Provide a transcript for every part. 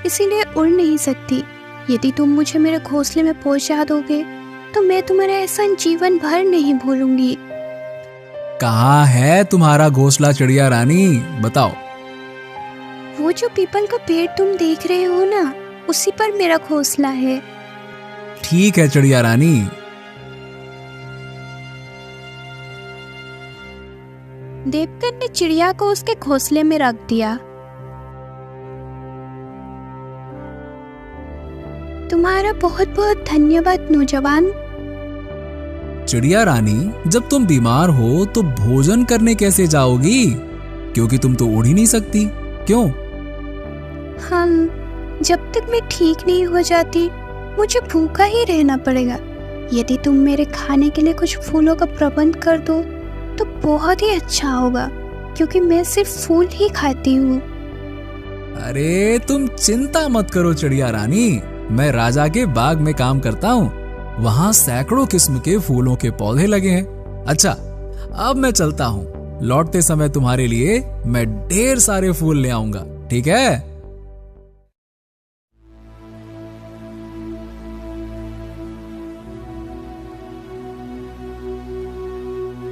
इसीलिए उड़ नहीं सकती। यदि तुम मुझे मेरे घोंसले में पहुंचा दोगे तो मैं तुम्हारा एहसान जीवन भर नहीं भूलूंगी। कहाँ है तुम्हारा घोंसला चिड़िया रानी, बताओ। वो जो पीपल का पेड़ तुम देख रहे हो ना, उसी पर मेरा घोंसला है। ठीक है चिड़िया रानी। देवकन ने चिड़िया को उसके घोंसले में रख दिया। तुम्हारा बहुत बहुत धन्यवाद नौजवान। चिड़िया रानी, जब तुम बीमार हो तो भोजन करने कैसे जाओगी, क्योंकि तुम तो उड़ ही नहीं सकती, क्यों? जब तक मैं ठीक नहीं हो जाती मुझे भूखा ही रहना पड़ेगा। यदि तुम मेरे खाने के लिए कुछ फूलों का प्रबंध कर दो तो बहुत ही अच्छा होगा, क्योंकि मैं सिर्फ फूल ही खाती हूँ। अरे तुम चिंता मत करो चिड़िया रानी, मैं राजा के बाग में काम करता हूँ। वहाँ सैकड़ों किस्म के फूलों के पौधे लगे हैं। अच्छा, अब मैं चलता हूँ। लौटते समय तुम्हारे लिए मैं ढेर सारे फूल ले आऊंगा, ठीक है?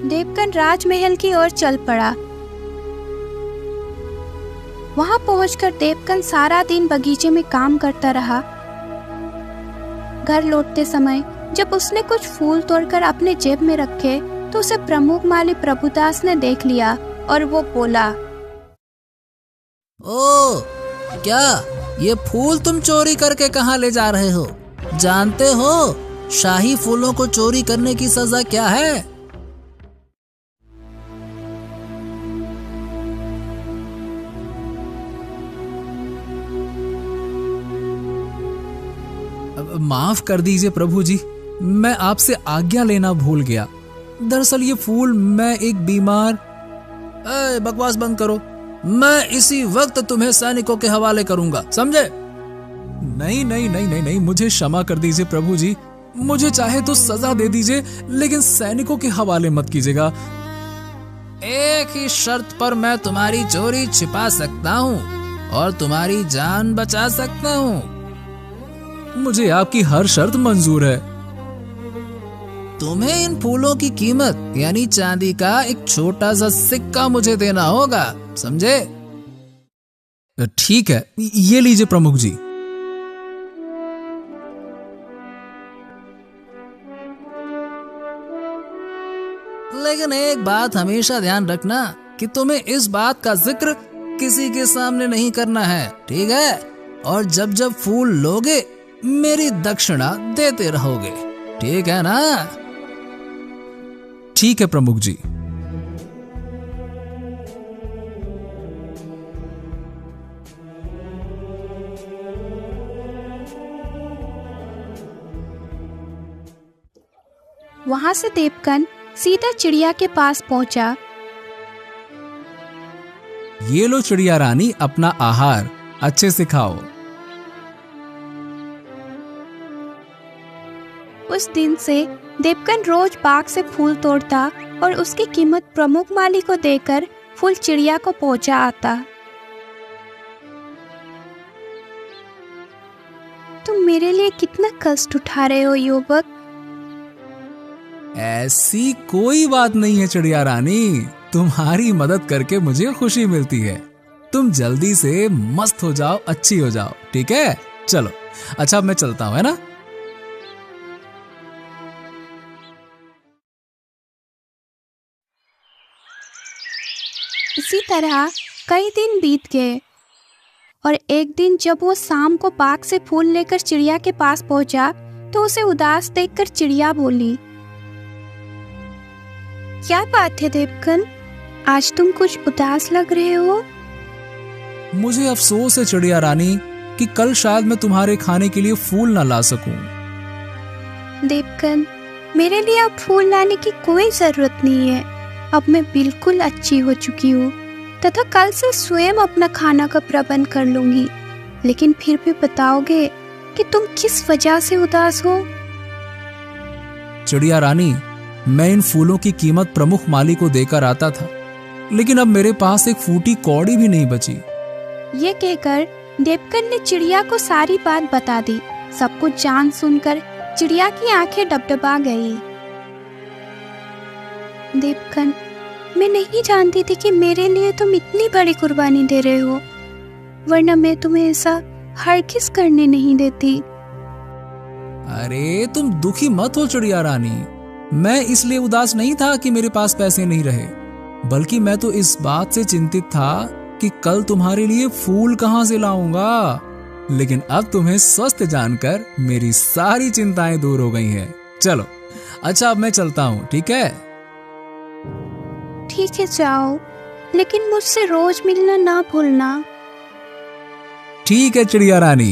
देवकन राजमहल की ओर चल पड़ा। वहां पहुंचकर देवकन सारा दिन बगीचे में काम करता रहा। घर लौटते समय जब उसने कुछ फूल तोड़कर अपने जेब में रखे तो उसे प्रमुख माली प्रभुदास ने देख लिया और वो बोला, ओ, क्या ये फूल तुम चोरी करके कहाँ ले जा रहे हो? जानते हो शाही फूलों को चोरी करने की सजा क्या है? माफ कर दीजिए प्रभु जी, मैं आपसे आज्ञा लेना भूल गया। दरअसल ये फूल मैं एक बीमार। बकवास बंद करो, मैं इसी वक्त तुम्हें सैनिकों के हवाले करूंगा, समझे? नहीं नहीं नहीं नहीं नहीं, मुझे क्षमा कर दीजिए प्रभु जी। मुझे चाहे तो सजा दे दीजिए, लेकिन सैनिकों के हवाले मत कीजिएगा। एक ही शर्त पर मैं तुम्हारी चोरी छिपा सकता हूँ और तुम्हारी जान बचा सकता हूँ। मुझे आपकी हर शर्त मंजूर है। तुम्हें इन फूलों की कीमत यानी चांदी का एक छोटा सा सिक्का मुझे देना होगा, समझे? ठीक है, ये लीजिए प्रमुख जी। लेकिन एक बात हमेशा ध्यान रखना कि तुम्हें इस बात का जिक्र किसी के सामने नहीं करना है, ठीक है? और जब जब फूल लोगे मेरी दक्षिणा देते रहोगे, ठीक है ना? ठीक है प्रमुख जी। वहां से देवकन सीधा चिड़िया के पास पहुंचा। ये लो चिड़िया रानी अपना आहार, अच्छे से खाओ। उस दिन से देवकन रोज बाग से फूल तोड़ता और उसकी कीमत प्रमुख माली को देकर फूल चिड़िया को पहुंचा आता। तुम मेरे लिए कितना कष्ट उठा रहे हो युवक। ऐसी कोई बात नहीं है चिड़िया रानी, तुम्हारी मदद करके मुझे खुशी मिलती है। तुम जल्दी से मस्त हो जाओ, अच्छी हो जाओ, ठीक है? चलो, अच्छा मैं चलता हूँ, है ना? इसी तरह कई दिन बीत गए और एक दिन जब वो शाम को बाग से फूल लेकर चिड़िया के पास पहुंचा तो उसे उदास देखकर चिड़िया बोली, क्या बात है देवकन, आज तुम कुछ उदास लग रहे हो? मुझे अफसोस है चिड़िया रानी कि कल शायद मैं तुम्हारे खाने के लिए फूल ना ला सकूं। देवकन, मेरे लिए अब फूल लाने की कोई जरूरत नहीं है। अब मैं बिल्कुल अच्छी हो चुकी हूँ तथा कल से स्वयं अपना खाना का प्रबंध कर लूंगी। लेकिन फिर भी बताओगे कि तुम किस वजह से उदास हो? चिड़िया रानी, मैं इन फूलों की कीमत प्रमुख माली को देकर आता था, लेकिन अब मेरे पास एक फूटी कौड़ी भी नहीं बची। ये कहकर देवकन ने चिड़िया को सारी बात बता दी। सब कुछ जान सुनकर चिड़िया की आंखें डबडबा गई। देवकन, मैं नहीं जानती थी कि मेरे लिए तुम इतनी बड़ी कुर्बानी दे रहे हो, वरना मैं तुम्हें ऐसा हरगिज़ करने नहीं देती। अरे तुम दुखी मत हो चिड़िया रानी। मैं इसलिए उदास नहीं था कि मेरे पास पैसे नहीं रहे, बल्कि मैं तो इस बात से चिंतित था कि कल तुम्हारे लिए फूल कहां से लाऊंगा। लेकिन अब तुम्हें स्वस्थ जानकर मेरी सारी चिंताएं दूर हो गई हैं। चलो अच्छा, अब मैं चलता हूँ, ठीक है? ठीक है, जाओ, लेकिन मुझसे रोज मिलना ना भूलना। ठीक है चिड़िया रानी।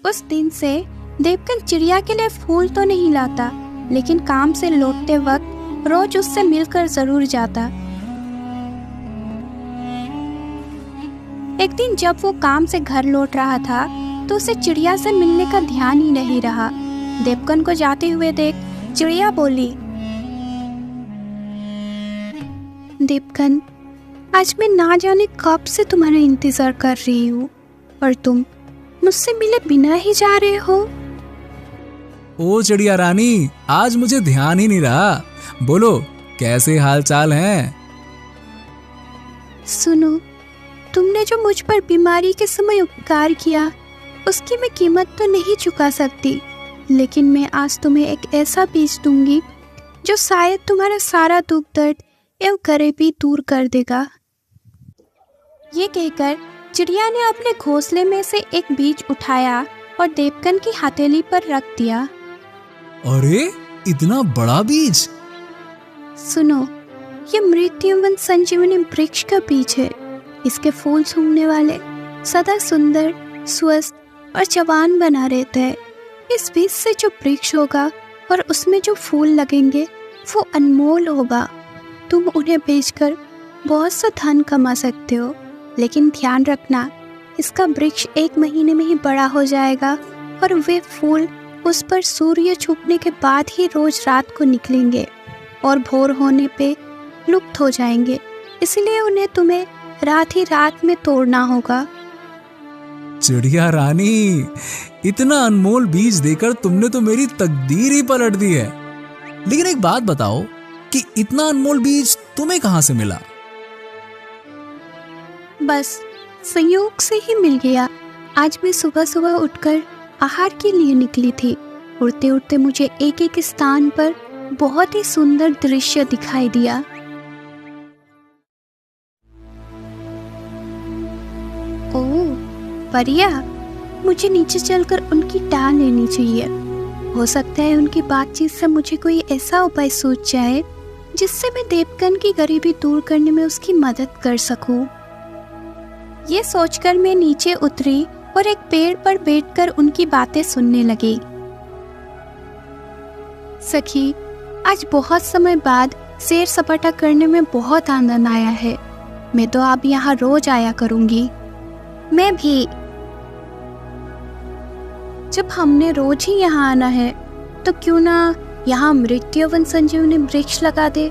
उस दिन से देवकन चिड़िया के लिए फूल तो नहीं लाता, लेकिन काम से लौटते वक्त रोज उससे मिलकर जरूर जाता। एक दिन जब वो काम से घर लौट रहा था तो उसे चिड़िया से मिलने का ध्यान ही नहीं रहा। देवकन को जाते हुए देख चिड़िया बोली, देवकन, आज मैं ना जाने कब से तुम्हारा इंतजार कर रही हूँ और तुम मुझसे मिले बिना ही जा रहे हो। ओ चिड़िया रानी, आज मुझे ध्यान ही नहीं रहा। बोलो, कैसे हाल चाल हैं? सुनो, तुमने जो मुझ पर बीमारी के समय उपकार किया, उसकी मैं कीमत तो नहीं चुका सकती, लेकिन मैं आज तुम्हें एक ऐसा बीज दूंगी जो शायद तुम्हारा सारा दुख दर्द एवं गरीबी दूर कर देगा। ये कहकर चिड़िया ने अपने घोंसले में से एक बीज उठाया और देवकन की हथेली पर रख दिया। अरे इतना बड़ा बीज! सुनो, ये मृत्युवन संजीवनी वृक्ष का बीज है। इसके फूल सूंघने वाले सदा सुंदर, स्वस्थ और जवान बना रहते हैं। इस बीज से जो वृक्ष होगा और उसमें जो फूल लगेंगे वो अनमोल होगा। तुम उन्हें बेचकर बहुत सा धन कमा सकते हो, लेकिन ध्यान रखना, इसका वृक्ष 1 महीने में ही बड़ा हो जाएगा और वे फूल उस पर सूर्य छुपने के बाद ही रोज रात को निकलेंगे और भोर होने पे लुप्त हो जाएंगे। इसलिए उन्हें तुम्हें रात ही रात में तोड़ना होगा। चिड़िया रानी, इतना अनमोल बीज देकर तुमने तो मेरी तकदीर ही पलट दी है। लेकिन एक बात बताओ कि इतना अनमोल बीज तुम्हें कहां से मिला? बस संयोग से ही मिल गया। आज मैं सुबह सुबह उठकर आहार के लिए निकली थी। उड़ते उड़ते मुझे एक एक स्थान पर बहुत ही सुंदर दृश्य दिखाई दिया। ओह परिया, मुझे नीचे चलकर उनकी टाल लेनी चाहिए। हो सकता है उनकी बातचीत से मुझे कोई ऐसा उपाय सूझ जाए जिससे मैं देवकन की गरीबी दूर करने में उसकी मदद कर सकूं। ये सोचकर मैं नीचे उतरी और एक पेड़ पर बैठकर उनकी बातें सुनने लगी। सखी, आज बहुत समय बाद सैर सपाटा करने में बहुत आनंद आया है। मैं तो अब यहाँ रोज आया करूंगी। मैं भी। जब हमने रोज ही यहाँ आना है तो क्यों ना यहाँ मृत्युवन संजीवनी वृक्ष लगा दे,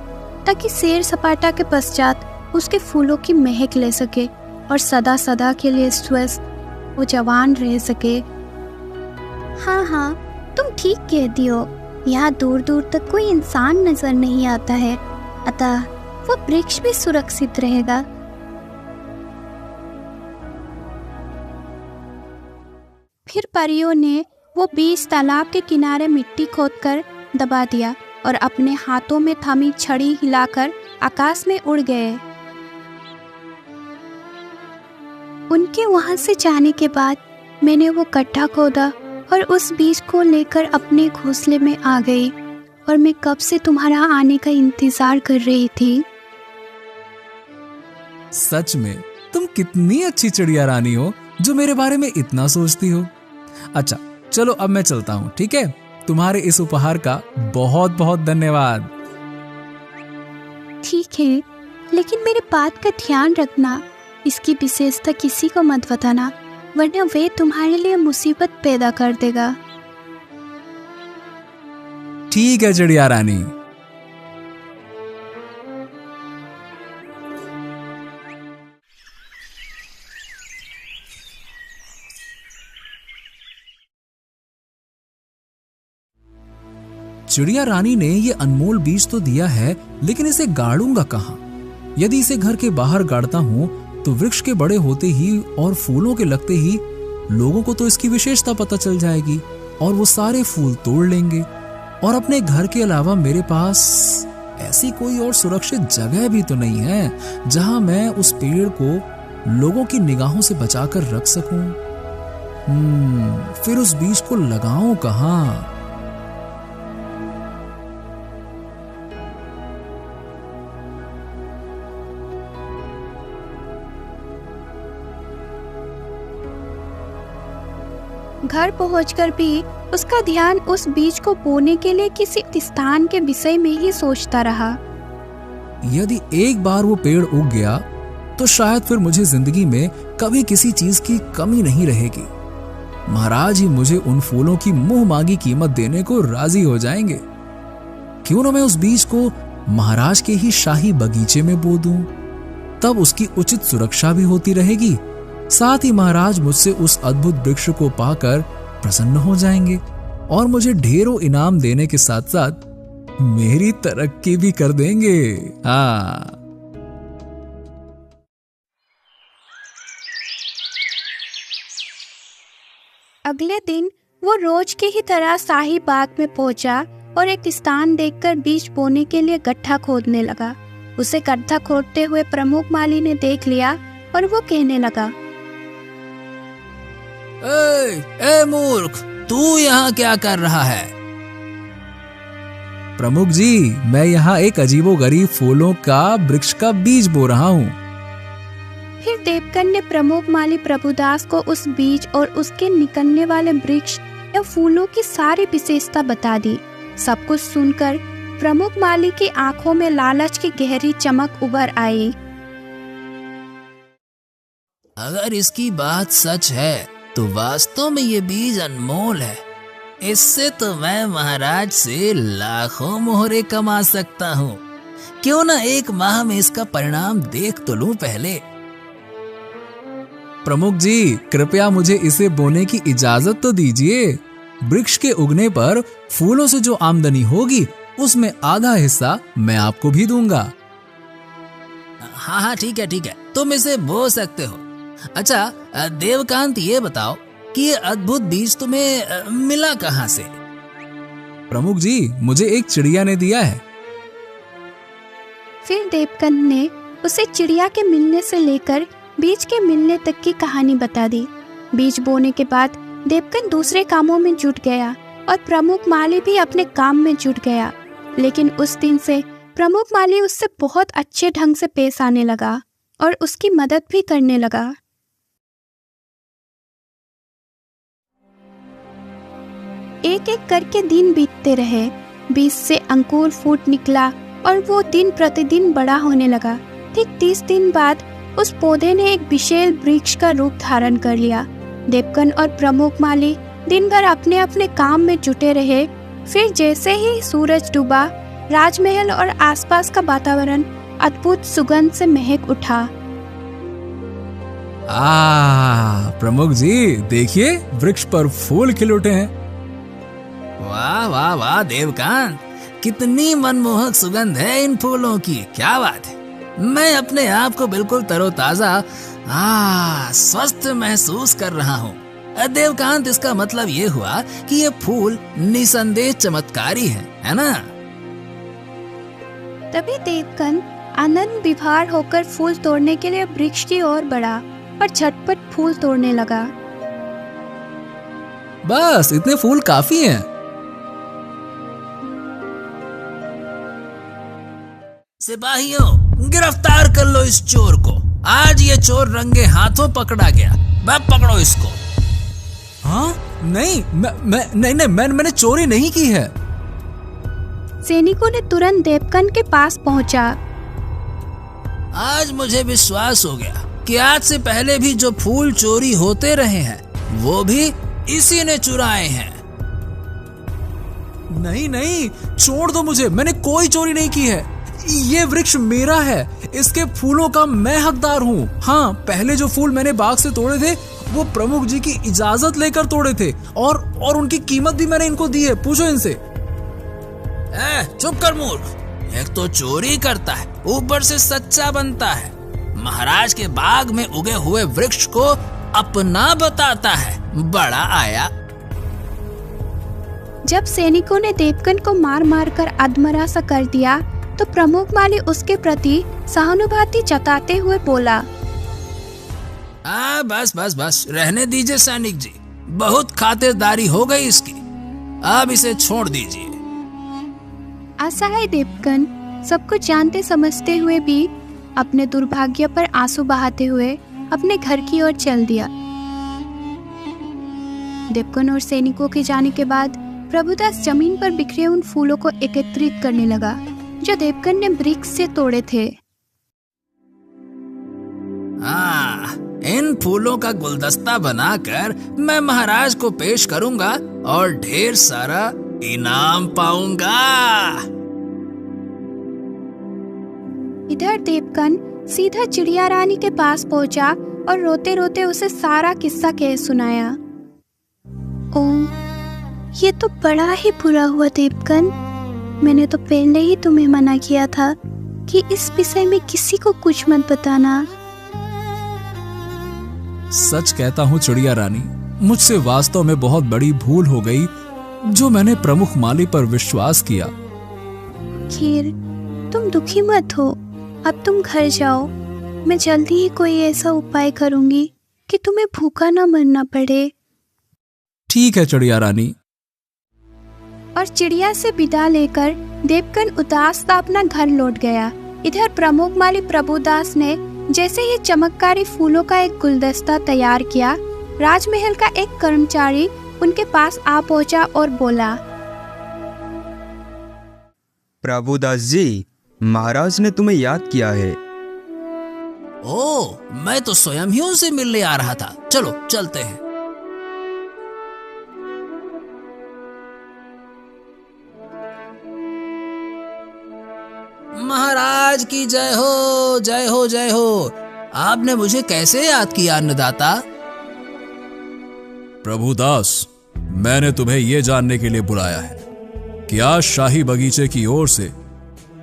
ताकि सैर सपाटा के पश्चात उसके फूलों की महक ले सके और सदा सदा के लिए स्वस्थ वो जवान रह सके। हाँ हाँ, तुम ठीक कहती हो। यहाँ दूर दूर तक कोई इंसान नजर नहीं आता है, अतः वो वृक्ष भी सुरक्षित रहेगा। फिर परियों ने वो बीज तालाब के किनारे मिट्टी खोदकर दबा दिया और अपने हाथों में थमी छड़ी हिलाकर आकाश में उड़ गए। उनके वहां से जाने के बाद मैंने वो गड्ढा खोदा और उस बीज को लेकर अपने घोंसले में आ गई और मैं कब से तुम्हारा आने का इंतजार कर रही थी। सच में तुम कितनी अच्छी चिड़िया रानी हो जो मेरे बारे में इतना सोचती हो। अच्छा चलो, अब मैं चलता हूँ, ठीक है? तुम्हारे इस उपहार का बहुत बहुत धन्यवाद। ठीक है, लेकिन मेरी बात का ध्यान रखना। इसकी विशेषता किसी को मत बताना, वरना वे तुम्हारे लिए मुसीबत पैदा कर देगा। ठीक है चिड़िया रानी। चिड़िया रानी ने ये अनमोल बीज तो दिया है, लेकिन इसे गाड़ूंगा कहाँ? यदि इसे घर के बाहर गाड़ता हूँ तो वृक्ष के बड़े होते ही और फूलों के लगते ही लोगों को तो इसकी विशेषता पता चल जाएगी और वो सारे फूल तोड़ लेंगे। और अपने घर के अलावा मेरे पास ऐसी कोई और सुरक्षित जगह भी तो नहीं है जहां मैं उस पेड़ को लोगों की निगाहों से बचाकर रख सकूं। फिर उस बीज को लगाऊं कहां? घर पहुंचकर भी उसका ध्यान उस बीज को बोने के लिए किसी स्थान के विषय में ही सोचता रहा। यदि एक बार वो पेड़ उग गया तो शायद फिर मुझे जिंदगी में कभी किसी चीज की कमी नहीं रहेगी। महाराज ही मुझे उन फूलों की मुंह मांगी कीमत देने को राजी हो जाएंगे। क्यों ना मैं उस बीज को महाराज के ही शाही बगीचे में बो दूं, तब उसकी उचित सुरक्षा भी होती रहेगी। साथ ही महाराज मुझसे उस अद्भुत वृक्ष को पाकर प्रसन्न हो जाएंगे और मुझे ढेरों इनाम देने के साथ साथ मेरी तरक्की भी कर देंगे। हाँ। अगले दिन वो रोज की ही तरह शाही बाग में पहुंचा और एक स्थान देखकर बीज बोने के लिए गड्ढा खोदने लगा। उसे गड्ढा खोदते हुए प्रमुख माली ने देख लिया और वो कहने लगा, ए मूर्ख, तू यहाँ क्या कर रहा है? प्रमुख जी, मैं यहाँ एक अजीबोगरीब फूलों का वृक्ष का बीज बो रहा हूँ। फिर देवकन ने प्रमुख माली प्रभुदास को उस बीज और उसके निकलने वाले वृक्ष या फूलों की सारी विशेषता बता दी। सब कुछ सुनकर प्रमुख माली की आंखों में लालच की गहरी चमक उभर आई। अगर इसकी बात सच है तो वास्तव में ये बीज अनमोल है। इससे तो मैं महाराज से लाखों मोहरे कमा सकता हूँ। क्यों ना एक माह में इसका परिणाम देख तो लूं पहले। प्रमुख जी, कृपया मुझे इसे बोने की इजाजत तो दीजिए। वृक्ष के उगने पर फूलों से जो आमदनी होगी उसमें आधा हिस्सा मैं आपको भी दूंगा। हाँ, ठीक है, तुम इसे बो सकते हो। अच्छा देवकांत, ये बताओ कि ये अद्भुत बीज तुम्हें मिला कहाँ से? प्रमुख जी, मुझे एक चिड़िया ने दिया है। फिर देवकन ने उसे चिड़िया के मिलने से लेकर बीज के मिलने तक की कहानी बता दी। बीज बोने के बाद देवकन दूसरे कामों में जुट गया और प्रमुख माली भी अपने काम में जुट गया। लेकिन उस दिन से प्रमुख माली उससे बहुत अच्छे ढंग से पेश आने लगा और उसकी मदद भी करने लगा। एक एक करके दिन बीतते रहे। बीज से अंकुर फूट निकला और वो दिन प्रतिदिन बड़ा होने लगा। ठीक 30 दिन बाद उस पौधे ने एक विशाल वृक्ष का रूप धारण कर लिया। देवकन और प्रमुख माली दिन भर अपने अपने काम में जुटे रहे। फिर जैसे ही सूरज डूबा, राजमहल और आसपास का वातावरण अद्भुत सुगंध से महक उठा। प्रमुख जी, देखिए वृक्ष पर फूल खिल उठे हैं। वाह देवकांत, कितनी मनमोहक सुगंध है इन फूलों की। क्या बात है, मैं अपने आप को बिल्कुल तरोताजा स्वस्थ महसूस कर रहा हूँ। देवकांत, इसका मतलब ये हुआ कि ये फूल निसंदेह चमत्कारी है ना? तभी देवकन आनंद विभोर होकर फूल तोड़ने के लिए वृक्ष की ओर बढ़ा और झटपट फूल तोड़ने लगा। बस इतने फूल काफी हैं। सिपाहियों, गिरफ्तार कर लो इस चोर को। आज ये चोर रंगे हाथों पकड़ा गया। पकड़ो इसको। हाँ? नहीं, मैंने चोरी नहीं की है। सैनिकों ने तुरंत देवकन के पास पहुंचा। आज मुझे विश्वास हो गया कि आज से पहले भी जो फूल चोरी होते रहे हैं वो भी इसी ने चुराए हैं। नहीं, छोड़ दो मुझे, मैंने कोई चोरी नहीं की है। ये वृक्ष मेरा है, इसके फूलों का मैं हकदार हूँ। हाँ, पहले जो फूल मैंने बाग से तोड़े थे वो प्रमुख जी की इजाजत लेकर तोड़े थे और उनकी कीमत भी मैंने इनको दी है। पूछो इनसे। चुप कर मूर्ख। एक तो चोरी करता है, ऊपर से सच्चा बनता है। महाराज के बाग में उगे हुए वृक्ष को अपना बताता है। बड़ा आया। जब सैनिकों ने देवकन को मार मार कर अधमरा सा कर दिया तो प्रमुख माली उसके प्रति सहानुभूति जताते हुए बोला, बस बस बस, रहने दीजिए सैनिक जी, बहुत खातिरदारी हो गई इसकी, अब इसे छोड़ दीजिए। असहाय देवकन सब कुछ जानते समझते हुए भी अपने दुर्भाग्य पर आंसू बहाते हुए अपने घर की ओर चल दिया। देवकन और सैनिकों के जाने के बाद प्रभुदास जमीन पर बिखरे उन फूलों को एकत्रित करने लगा जो देवकन ने वृक्ष से तोड़े थे। इन फूलों का गुलदस्ता बनाकर मैं महाराज को पेश करूंगा और ढेर सारा इनाम पाऊंगा। इधर देवकन सीधा चिड़िया रानी के पास पहुंचा और रोते रोते उसे सारा किस्सा कह सुनाया। ओह, ये तो बड़ा ही बुरा हुआ देवकन। मैंने तो पहले ही तुम्हें मना किया था कि इस विषय में किसी को कुछ मत बताना। सच कहता हूँ चिड़िया रानी, मुझसे वास्तव में बहुत बड़ी भूल हो गई जो मैंने प्रमुख माली पर विश्वास किया। खैर, तुम दुखी मत हो, अब तुम घर जाओ। मैं जल्दी ही कोई ऐसा उपाय करूंगी कि तुम्हें भूखा ना मरना पड़े। ठीक है चिड़िया रानी। और चिड़िया से विदा लेकर देवकन उदास सा अपना घर लौट गया। इधर प्रमुख माली प्रभुदास ने जैसे ही चमत्कारी फूलों का एक गुलदस्ता तैयार किया, राजमहल का एक कर्मचारी उनके पास आ पहुंचा और बोला, प्रभुदास जी, महाराज ने तुम्हें याद किया है। ओह, मैं तो स्वयं ही उनसे मिलने आ रहा था। चलो चलते हैं। महाराज की जय हो, जय हो, जय हो। आपने मुझे कैसे याद किया अन्नदाता? प्रभुदास, मैंने तुम्हें यह जानने के लिए बुलाया है कि आज शाही बगीचे की ओर से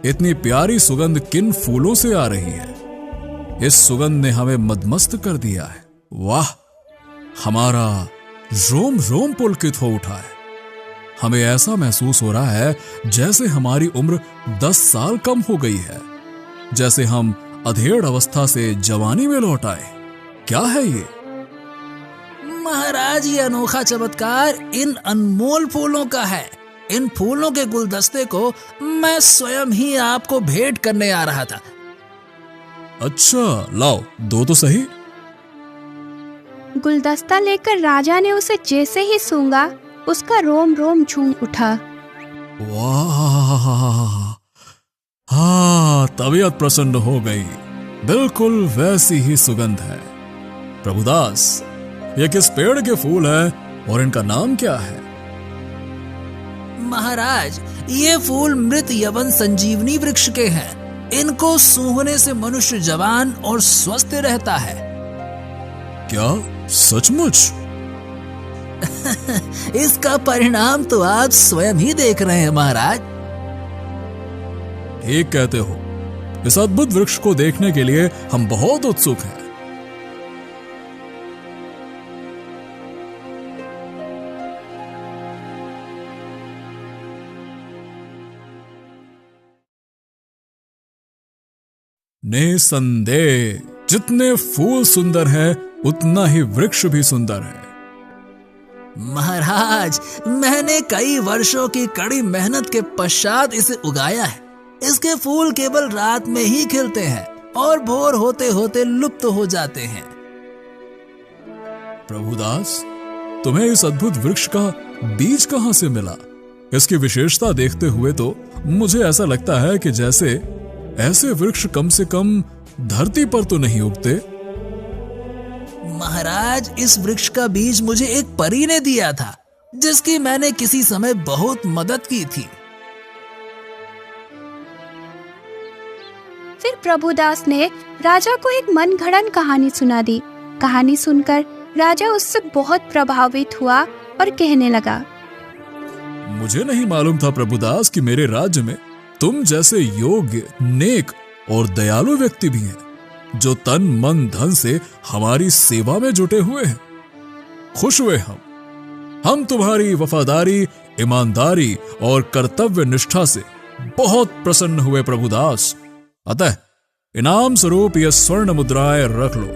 इतनी प्यारी सुगंध किन फूलों से आ रही है। इस सुगंध ने हमें मदमस्त कर दिया है। वाह, हमारा रोम रोम पुलकित हो उठा है। हमें ऐसा महसूस हो रहा है जैसे हमारी उम्र 10 साल कम हो गई है, जैसे हम अधेड़ अवस्था से जवानी में लौट आए। क्या है ये? महाराज, ये अनोखा चमत्कार इन अनमोल फूलों का है। इन फूलों के गुलदस्ते को मैं स्वयं ही आपको भेंट करने आ रहा था। अच्छा, लाओ, दो तो सही। गुलदस्ता लेकर राजा ने उसे जैसे ही सूंघा, उसका रोम रोम झूम उठा। वाह, हाँ, तबीयत प्रसन्न हो गई। बिल्कुल वैसी ही सुगंध है। प्रभुदास, ये किस पेड़ के फूल हैं और इनका नाम क्या है? महाराज, ये फूल मृत यवन संजीवनी वृक्ष के हैं। इनको सूंघने से मनुष्य जवान और स्वस्थ रहता है। क्या सचमुच? इसका परिणाम तो आप स्वयं ही देख रहे हैं महाराज। ठीक कहते हो। इस अद्भुत वृक्ष को देखने के लिए हम बहुत उत्सुक हैं। निसंदेह जितने फूल सुंदर हैं, उतना ही वृक्ष भी सुंदर है। महाराज, मैंने कई वर्षों की कड़ी मेहनत के पश्चात इसे उगाया है। इसके फूल केवल रात में ही खिलते हैं और भोर होते होते लुप्त हो जाते हैं। प्रभुदास, तुम्हें इस अद्भुत वृक्ष का बीज कहां से मिला? इसकी विशेषता देखते हुए तो मुझे ऐसा लगता है कि जैसे ऐसे वृक्ष कम से कम धरती पर तो नहीं उगते। महाराज, इस वृक्ष का बीज मुझे एक परी ने दिया था, जिसकी मैंने किसी समय बहुत मदद की थी। फिर प्रभुदास ने राजा को एक मनगढ़ंत कहानी सुना दी। कहानी सुनकर राजा उससे बहुत प्रभावित हुआ और कहने लगा, मुझे नहीं मालूम था प्रभुदास कि मेरे राज्य में तुम जैसे योग्य, नेक और दयालु व्यक्ति भी हैं, जो तन मन धन से हमारी सेवा में जुटे हुए हैं। खुश हुए हम तुम्हारी वफादारी, ईमानदारी और कर्तव्य निष्ठा से बहुत प्रसन्न हुए प्रभुदास। अतः इनाम स्वरूप यह स्वर्ण मुद्राएं रख लो।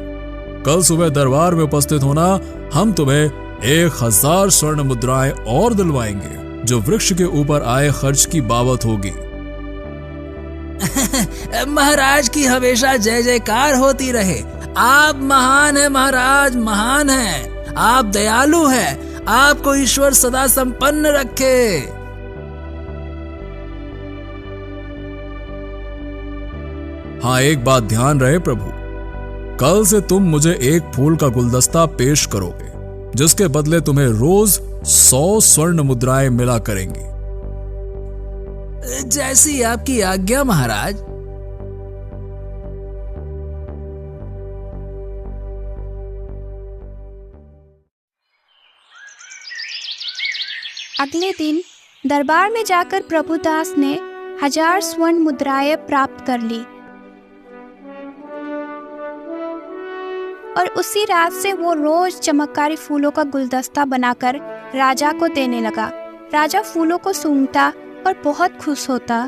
कल सुबह दरबार में उपस्थित होना, हम तुम्हें 1000 स्वर्ण मुद्राएं और दिलवाएंगे, जो वृक्ष के ऊपर आए खर्च की बाबत होगी। महाराज की हमेशा जय जयकार होती रहे। आप महान है महाराज, महान है। आप दयालु हैं। आपको ईश्वर सदा संपन्न रखे। हाँ, एक बात ध्यान रहे प्रभु, कल से तुम मुझे एक फूल का गुलदस्ता पेश करोगे, जिसके बदले तुम्हें रोज 100 स्वर्ण मुद्राएं मिला करेंगी। जैसी आपकी आज्ञा महाराज। अगले दिन दरबार में जाकर प्रभुदास ने 1000 स्वर्ण मुद्राएं प्राप्त कर ली और उसी रात से वो रोज चमत्कारी फूलों का गुलदस्ता बनाकर राजा को देने लगा। राजा फूलों को सूंघता और बहुत खुश होता।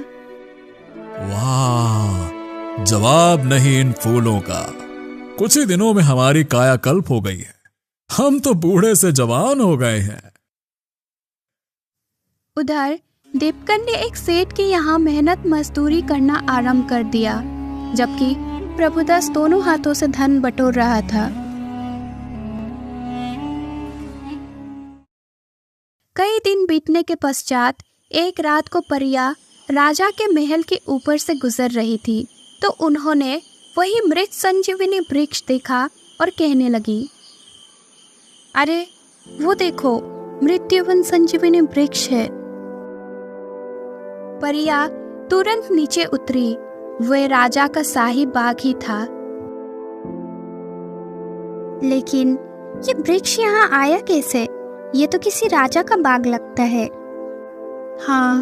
वाह, जवाब नहीं इन फूलों का। कुछ ही दिनों में हमारी कायाकल्प हो गई है। हम तो बूढ़े से जवान हो गए हैं। उधर देवकन ने एक सेठ के यहाँ मेहनत मजदूरी करना आरंभ कर दिया, जबकि प्रभुदास दोनों हाथों से धन बटोर रहा था। कई दिन बीतने के पश्चात एक रात को परिया राजा के महल के ऊपर से गुजर रही थी, तो उन्होंने वही मृत संजीवनी वृक्ष देखा और कहने लगी, अरे वो देखो, मृत्युवन संजीवनी वृक्ष है। परिया तुरंत नीचे उतरी। वह राजा का शाही बाग ही था। लेकिन ये वृक्ष यहाँ आया कैसे? ये तो किसी राजा का बाग लगता है। हाँ,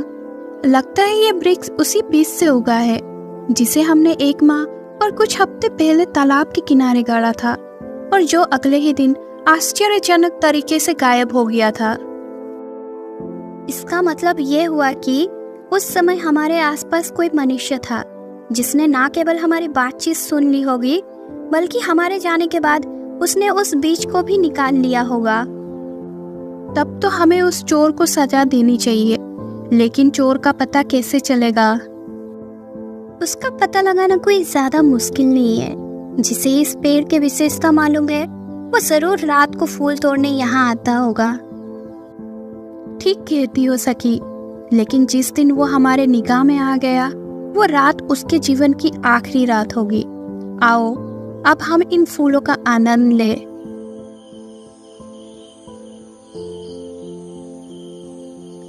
लगता है ये वृक्ष उसी बीज से उगा है, जिसे हमने 1 माह और कुछ हफ्ते पहले तालाब के किनारे गाड़ा था और जो अगले ही दिन आश्चर्यजनक तरीके से गायब हो गया था। इसका मतलब ये हुआ कि उस समय हमारे आसपास कोई मनुष्य था, जिसने ना केवल हमारी बातचीत सुन ली होगी, बल्कि हमारे जाने के बाद उसने उस बीज को भी निकाल लिया होगा। तब तो हमें उस चोर को सजा देनी चाहिए, लेकिन चोर का पता कैसे चलेगा? उसका पता लगाना कोई ज्यादा मुश्किल नहीं है। जिसे इस पेड़ की विशेषता मालूम है, वो जरूर रात को फूल तोड़ने यहाँ आता होगा। ठीक कहती हो सखी, लेकिन जिस दिन वो हमारे निगाह में आ गया, वो रात उसके जीवन की आखिरी रात होगी। आओ, अब हम इन फूलों का आनंद लें।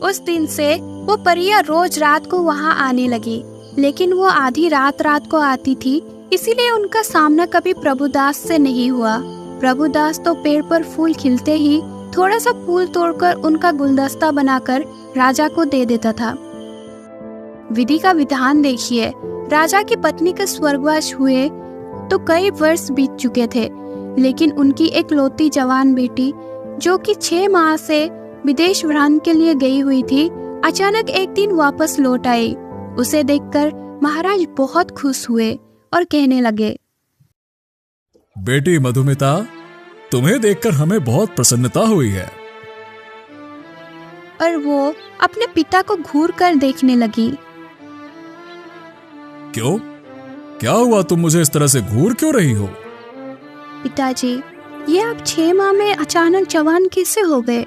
उस दिन से वो परिया रोज रात को वहाँ आने लगी, लेकिन वो आधी रात को आती थी, इसीलिए उनका सामना कभी प्रभुदास से नहीं हुआ। प्रभुदास तो पेड़ पर फूल खिलते ही थोड़ा सा फूल तोड़कर उनका गुलदस्ता बनाकर राजा को दे देता था। विधि का विधान देखिए, राजा की पत्नी के स्वर्गवास हुए तो कई वर्ष बीत चुके थे, लेकिन उनकी एक लौती जवान बेटी, जो कि 6 माह से विदेश भ्रमण के लिए गई हुई थी, अचानक एक दिन वापस लौट आई। उसे देखकर महाराज बहुत खुश हुए और कहने लगे, बेटी मधुमिता, तुम्हें देखकर हमें बहुत प्रसन्नता हुई है। और वो अपने पिता को घूर कर देखने लगी। क्यों? क्या हुआ? तुम मुझे इस तरह से घूर क्यों रही हो? पिताजी, ये आप 6 माह में अचानक जवान कैसे हो गए?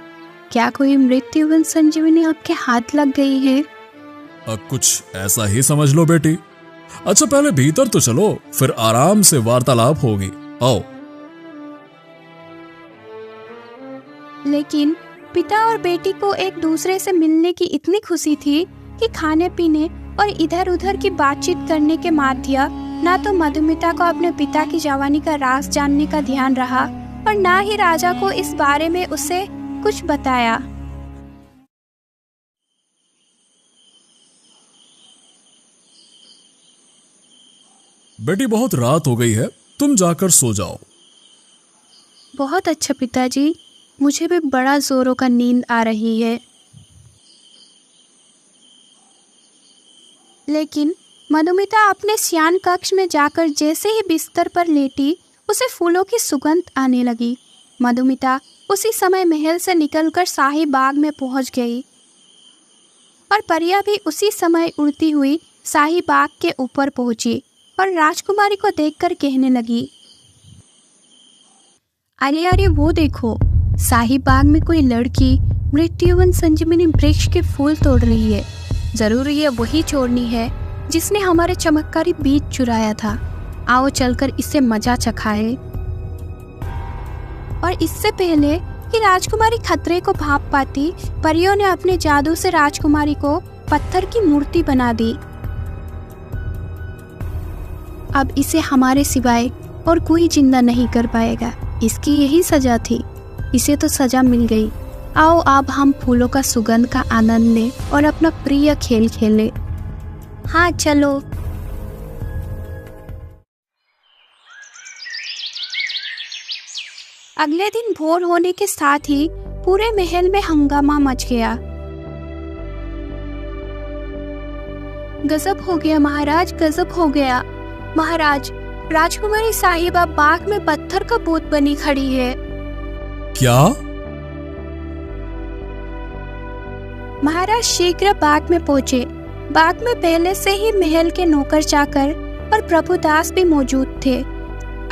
क्या कोई मृत्युवन संजीवनी आपके हाथ लग गई है? कुछ ऐसा ही समझ लो बेटी। अच्छा, पहले भीतर तो चलो, फिर आराम से वार्तालाप होगी। आओ। लेकिन पिता और बेटी को एक दूसरे से मिलने की इतनी खुशी थी कि खाने पीने और इधर उधर की बातचीत करने के माध्य ना तो मधुमिता को अपने पिता की जवानी का राज जानने का ध्यान रहा और ना ही राजा को इस बारे में उसे कुछ बताया। बेटी बहुत रात हो गई है, तुम जाकर सो जाओ। बहुत अच्छा पिताजी, मुझे भी बड़ा जोरों का नींद आ रही है। लेकिन मधुमिता अपने शयन कक्ष में जाकर जैसे ही बिस्तर पर लेटी, उसे फूलों की सुगंध आने लगी। मधुमिता उसी समय महल से निकलकर शाही बाग में पहुंच गई और परिया भी उसी समय उड़ती हुई शाही बाग के ऊपर पहुंची और राजकुमारी को देखकर कहने लगी, अरे अरे वो देखो, शाही बाग में कोई लड़की मृत्युवन संजीवनी वृक्ष के फूल तोड़ रही है। जरूर ये वही चोरनी है जिसने हमारे चमत्कारी बीज चुराया था। आओ चलकर इससे मजा चखाए। और इससे पहले कि राजकुमारी खतरे को भाप पाती, परियों ने अपने जादू से राजकुमारी को पत्थर की मूर्ति बना दी। अब इसे हमारे सिवाय और कोई जिंदा नहीं कर पाएगा। इसकी यही सजा थी, इसे तो सजा मिल गई। आओ अब हम फूलों का सुगंध का आनंद लें और अपना प्रिय खेल खेलें। हाँ चलो। अगले दिन भोर होने के साथ ही पूरे महल में हंगामा मच गया। गजब हो गया महाराज, गजब हो गया महाराज। राजकुमारी साहिबा बाग में पत्थर का भूत बनी खड़ी है। क्या? महाराज शीघ्र बाग में पहुंचे। बाग में पहले से ही महल के नौकर चाकर और प्रभुदास भी मौजूद थे।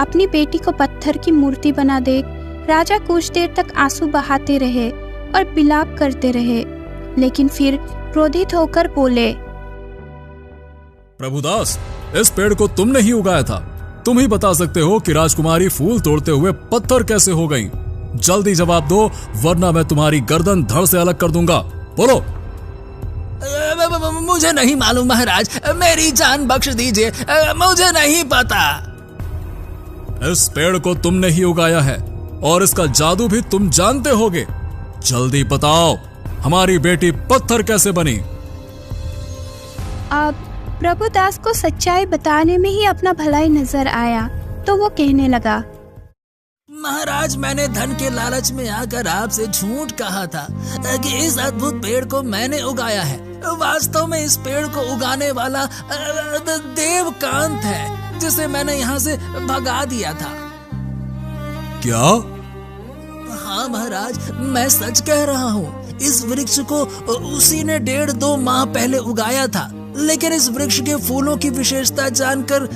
अपनी बेटी को पत्थर की मूर्ति बना देख राजा कुछ देर तक आंसू बहाते रहे और विलाप करते रहे, लेकिन फिर क्रोधित होकर बोले, प्रभुदास, इस पेड़ को तुमने ही उगाया था। तुम ही बता सकते हो कि राजकुमारी फूल तोड़ते हुए पत्थर कैसे हो गईं। जल्दी जवाब दो, वरना मैं तुम्हारी गर्दन धड़ से अलग कर दूंगा। बोलो। मुझे नहीं मालूम महाराज, मेरी जान बख्श दीजिए, मुझे नहीं पता। इस पेड़ को तुमने ही उगाया है और इसका जादू भी तुम जानते होगे। जल्दी बताओ, हमारी बेटी पत्थर कैसे बनी? अब प्रभुदास को सच्चाई बताने में ही अपना भलाई नजर आया, तो वो कहने लगा, महाराज, मैंने धन के लालच में आकर आपसे झूठ कहा था कि इस अद्भुत पेड़ को मैंने उगाया है। वास्तव में इस पेड़ को उगाने वाला देवकांत है, जिसे मैंने यहाँ से भगा दिया था। क्या? हाँ महाराज, मैं सच कह रहा हूँ। इस वृक्ष को उसी ने 1.5-2 माह पहले उगाया था, लेकिन इस वृक्ष के फूलों की विशेषता जानकर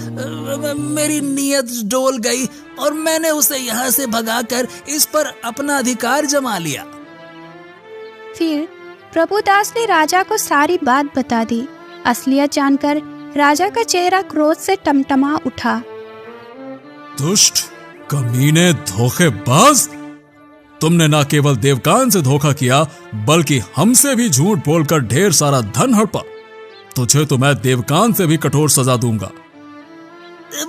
मेरी नीयत डोल गई और मैंने उसे यहाँ से भगाकर इस पर अपना अधिकार जमा लिया। फिर प्रभुदास ने राजा को सारी बात बता दी। असलियत जानकर राजा का चेहरा क्रोध से टमटमा उठा। दुष्ट, कमीने, धोखेबाज, तुमने न केवल देवकान से धोखा किया, बल्कि हमसे भी झूठ बोलकर ढेर सारा धन हड़पा। तुझे तो मैं देवकान से भी कठोर सजा दूंगा।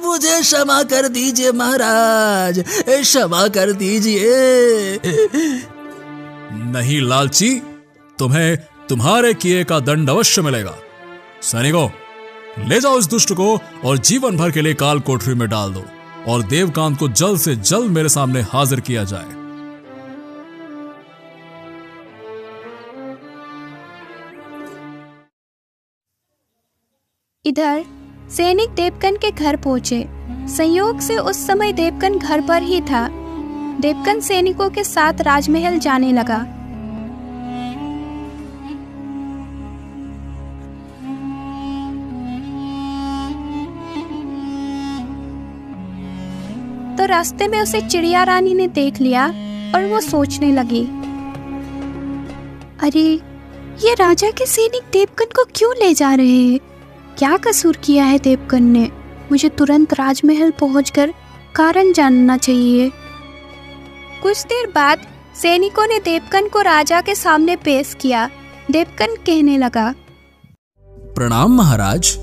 मुझे क्षमा कर दीजिए महाराज, क्षमा कर दीजिए। नहीं लालची, तुम्हें तुम्हारे किए का दंड अवश्य मिलेगा। सैनिकों, ले जाओ इस दुष्ट को और जीवन भर के लिए काल कोठरी में डाल दो और देवकांत को जल्द से जल्द मेरे सामने हाजिर किया जाए। इधर सैनिक देवकन के घर पहुंचे। संयोग से उस समय देवकन घर पर ही था। देवकन सैनिकों के साथ राजमहल जाने लगा। तो रास्ते में उसे चिड़िया रानी ने देख लिया और वो सोचने लगी, अरे ये राजा के सैनिक देवकन को क्यों ले जा रहे हैं? क्या कसूर किया है देवकन ने? मुझे तुरंत राजमहल पहुंचकर कारण जानना चाहिए। कुछ देर बाद सैनिकों ने देवकन को राजा के सामने पेश किया। देवकन कहने लगा, प्रणाम महाराज।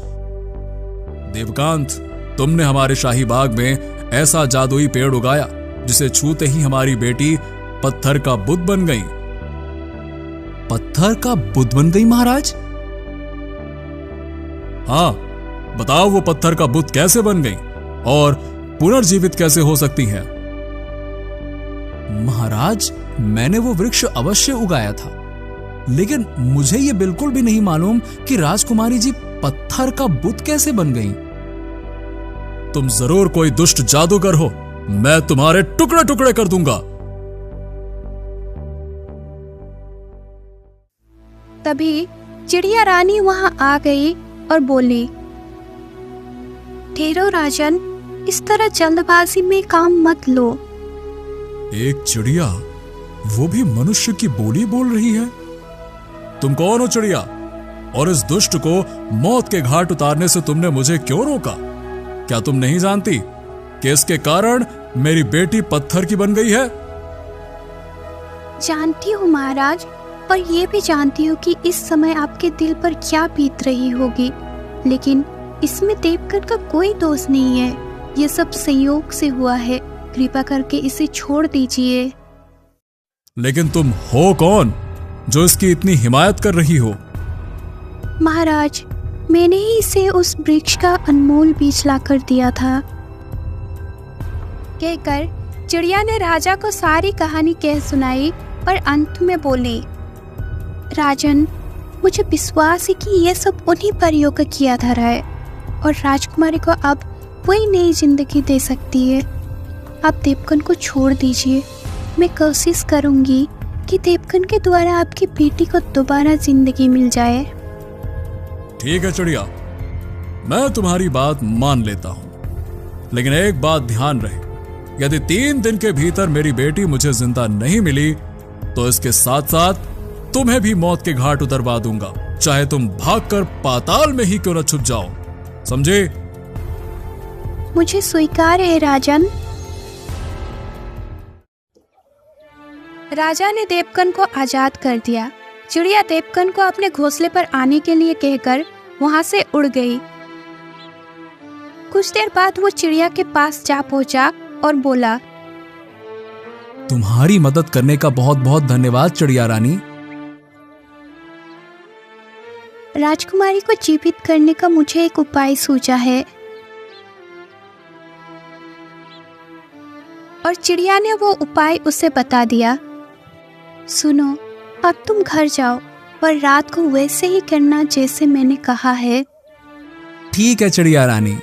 देवकांत, तुमने हमारे शाही बाग में ऐसा जादुई पेड़ उगाया जिसे छूते ही हमारी बेटी पत्थर का बुद्ध बन गई। पत्थर का बुद्ध बन गई महाराज? हाँ, बताओ वो पत्थर का बुत कैसे बन गई और पुनर्जीवित कैसे हो सकती हैं? महाराज, मैंने वो वृक्ष अवश्य उगाया था, लेकिन मुझे ये बिल्कुल भी नहीं मालूम कि राजकुमारी जी पत्थर का बुत कैसे बन गईं। तुम जरूर कोई दुष्ट जादूगर हो, मैं तुम्हारे टुकड़े टुकड़े कर दूंगा। तभी चिड़िया रानी वहां आ गई और बोली, ठहरो राजन, इस तरह जल्दबाजी में काम मत लो। एक चिड़िया, वो भी मनुष्य की बोली बोल रही है। तुम कौन हो चिड़िया, और इस दुष्ट को मौत के घाट उतारने से तुमने मुझे क्यों रोका? क्या तुम नहीं जानती कि इसके कारण मेरी बेटी पत्थर की बन गई है? जानती हूँ महाराज, और ये भी जानती हूँ कि इस समय आपके दिल पर क्या बीत रही होगी, लेकिन इसमें देवकन का कोई दोष नहीं है। ये सब संयोग से हुआ है, कृपा करके इसे छोड़ दीजिए। लेकिन तुम हो कौन जो इसकी इतनी हिमायत कर रही हो? महाराज, मैंने ही इसे उस वृक्ष का अनमोल बीज लाकर दिया था। कहकर चिड़िया ने राजा को सारी कहानी कह सुनाई, पर अंत में बोली, राजन, मुझे विश्वास है कि यह सब उन्हीं परियों का किया धरा है और राजकुमारी को अब वही नई जिंदगी दे सकती है। आप देवकन को छोड़ दीजिए। मैं कोशिश करूंगी कि देवकन के द्वारा आपकी बेटी को दोबारा जिंदगी मिल जाए। ठीक है चिड़िया, मैं तुम्हारी बात मान लेता हूं, लेकिन एक बात ध्यान रहे, यदि 3 दिन के भीतर मेरी बेटी मुझे जिंदा नहीं मिली तो इसके साथ साथ तुम्हें भी मौत के घाट उतरवा दूंगा, चाहे तुम भागकर पाताल में ही क्यों न छुप जाओ। समझे? मुझे स्वीकार है राजन। राजा ने देवकन को आजाद कर दिया। चिड़िया देवकन को अपने घोंसले पर आने के लिए कहकर वहां से उड़ गई। कुछ देर बाद वो चिड़िया के पास जा पहुंचा और बोला, तुम्हारी मदद करने का बहुत बहुत धन्यवाद चिड़िया रानी। राजकुमारी को जीवित करने का मुझे एक उपाय सूझा है। और चिड़िया ने वो उपाय उसे बता दिया। सुनो, अब तुम घर जाओ और रात को वैसे ही करना जैसे मैंने कहा है। ठीक है चिड़िया रानी।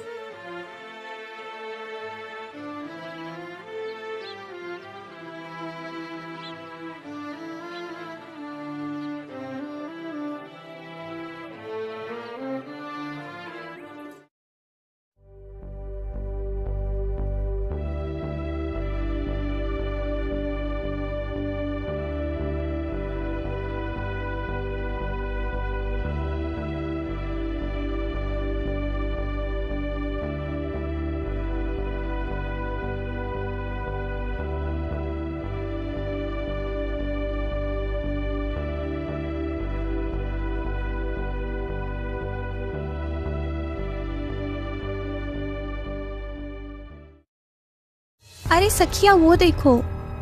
अरे सखिया, वो देखो,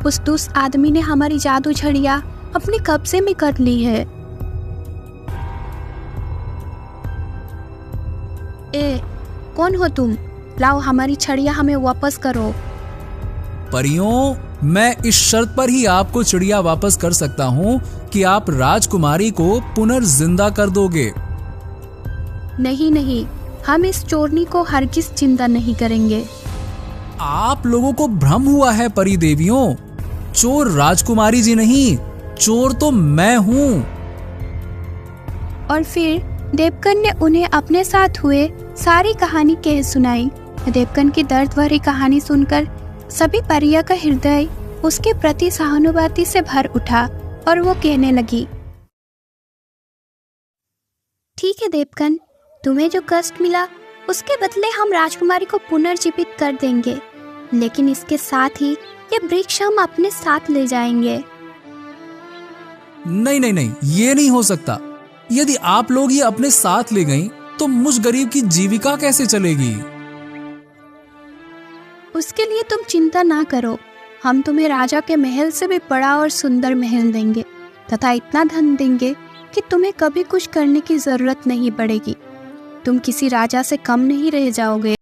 उस दुष्ट आदमी ने हमारी जादू झड़िया अपने कब्जे में कर ली है। ए, कौन हो तुम? लाओ हमारी छड़िया हमें वापस करो। परियों, मैं इस शर्त पर ही आपको चिड़िया वापस कर सकता हूँ कि आप राजकुमारी को पुनर्जिंदा कर दोगे। नहीं नहीं, हम इस चोरनी को हरगिज जिंदा नहीं करेंगे। आप लोगों को भ्रम हुआ है परी देवियों। चोर राजकुमारी जी नहीं, चोर तो मैं हूँ। और फिर देवकन ने उन्हें अपने साथ हुए सारी कहानी कह सुनाई। देवकन की दर्द भरी कहानी सुनकर सभी परियों का हृदय उसके प्रति सहानुभूति से भर उठा और वो कहने लगी, ठीक है देवकन, तुम्हें जो कष्ट मिला उसके बदले हम राजकुमारी को पुनर्जीवित कर देंगे, लेकिन इसके साथ ही ये वृक्ष हम अपने साथ ले जाएंगे। नहीं नहीं नहीं, ये नहीं हो सकता। यदि आप लोग ये अपने साथ ले गईं, तो मुझ गरीब की जीविका कैसे चलेगी? उसके लिए तुम चिंता ना करो, हम तुम्हें राजा के महल से भी बड़ा और सुंदर महल देंगे तथा इतना धन देंगे कि तुम्हें कभी कुछ करने की जरूरत नहीं पड़ेगी। तुम किसी राजा से कम नहीं रह जाओगे।